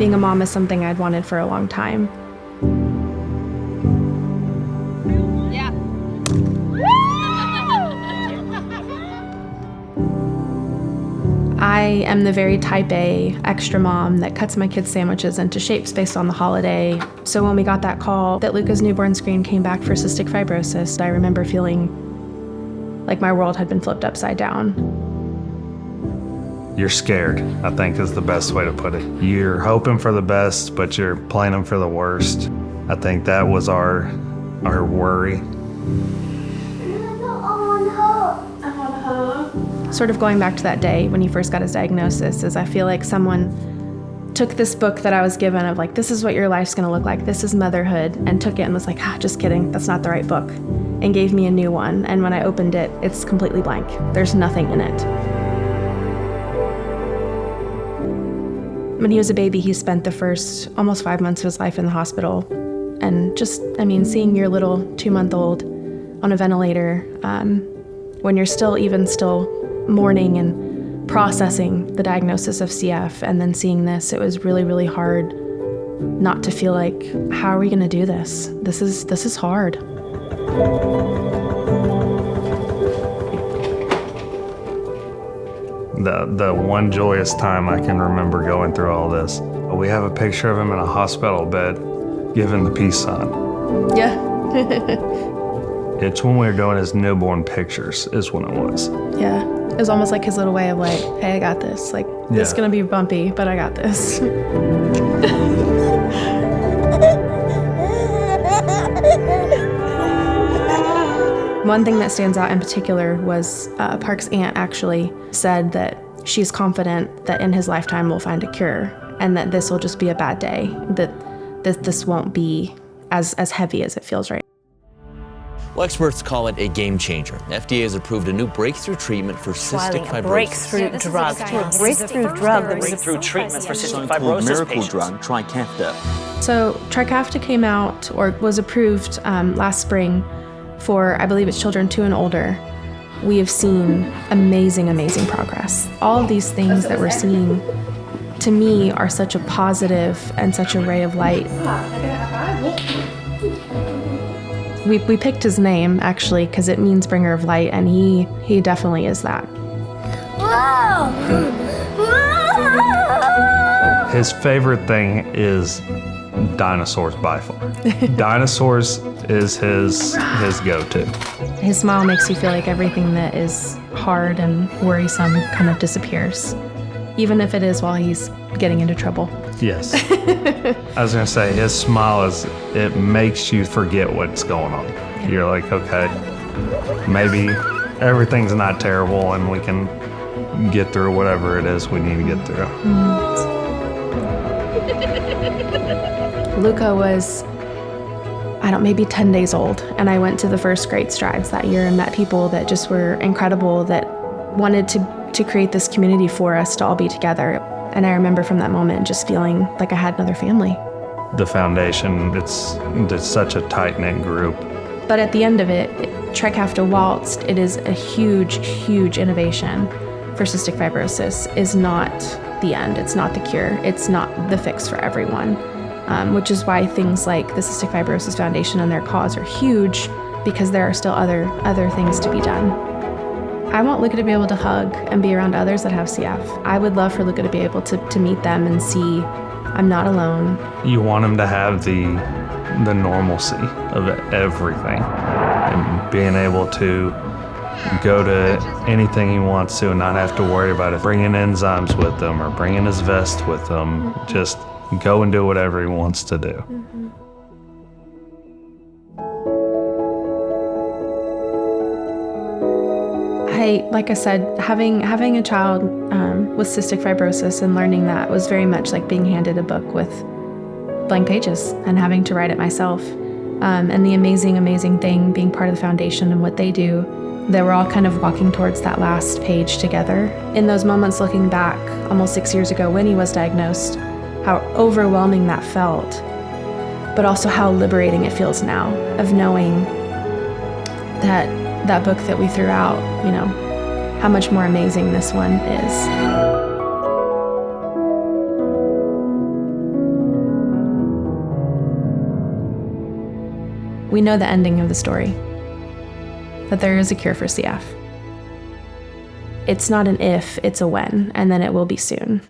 Being a mom is something I'd wanted for a long time. Yeah. I am the very type A extra mom that cuts my kids' sandwiches into shapes based on the holiday. So when we got that call that Luca's newborn screen came back for cystic fibrosis, I remember feeling like my world had been flipped upside down. You're scared, I think is the best way to put it. You're hoping for the best, but you're planning for the worst. I think that was our worry. Sort of going back to that day when he first got his diagnosis, is I feel like someone took this book that I was given of like, this is what your life's gonna look like, this is motherhood, and took it and was like, just kidding, that's not the right book, and gave me a new one. And when I opened it, it's completely blank. There's nothing in it. When he was a baby, he spent the first almost 5 months of his life in the hospital. And just, seeing your little 2-month-old on a ventilator, when you're still mourning and processing the diagnosis of CF, and then seeing this, it was really, really hard not to feel like, how are we gonna do this? This is hard. The one joyous time I can remember going through all this, we have a picture of him in a hospital bed giving the peace sign. Yeah. It's when we were doing his newborn pictures is when it was. Yeah. It was almost like his little way of like, hey, I got this. Like, this is gonna be bumpy, but I got this. One thing that stands out in particular was Park's aunt actually said that she's confident that in his lifetime we'll find a cure, and that this will just be a bad day, that this won't be as heavy as it feels right. Well, experts call it a game changer. FDA has approved a new breakthrough treatment for cystic fibrosis. Breakthrough drug that was breakthrough treatment for cystic fibrosis miracle patients. drug, Trikafta. So Trikafta came out, or was approved last spring for, I believe it's children 2 and older. We have seen amazing, amazing progress. All of these things that we're seeing, to me, are such a positive and such a ray of light. We picked his name, actually, because it means bringer of light, and he definitely is that. Whoa! His favorite thing is dinosaurs by far. Dinosaurs is his go-to. His smile makes you feel like everything that is hard and worrisome kind of disappears, even if it is while he's getting into trouble. Yes. I was gonna say, his smile it makes you forget what's going on. Yeah. You're like, okay, maybe everything's not terrible and we can get through whatever it is we need to get through. Luca was, maybe 10 days old, and I went to the first Great Strides that year and met people that just were incredible, that wanted to create this community for us to all be together. And I remember from that moment just feeling like I had another family. The foundation, it's such a tight-knit group. But at the end of it, Trikafta Waltzed, it is a huge, huge innovation for cystic fibrosis. Is not the end, it's not the cure, it's not the fix for everyone. Which is why things like the Cystic Fibrosis Foundation and their cause are huge, because there are still other things to be done. I want Luca to be able to hug and be around others that have CF. I would love for Luca to be able to meet them and see I'm not alone. You want him to have the normalcy of everything, and being able to go to anything he wants to and not have to worry about it, bringing enzymes with him or bringing his vest with him, just go and do whatever he wants to do. Like I said, having a child with cystic fibrosis and learning that was very much like being handed a book with blank pages and having to write it myself. And the amazing, amazing thing being part of the foundation and what they do, that we're all kind of walking towards that last page together. In those moments looking back, almost 6 years ago when he was diagnosed, how overwhelming that felt, but also how liberating it feels now of knowing that book that we threw out, how much more amazing this one is. We know the ending of the story, that there is a cure for CF. It's not an if, it's a when, and then it will be soon.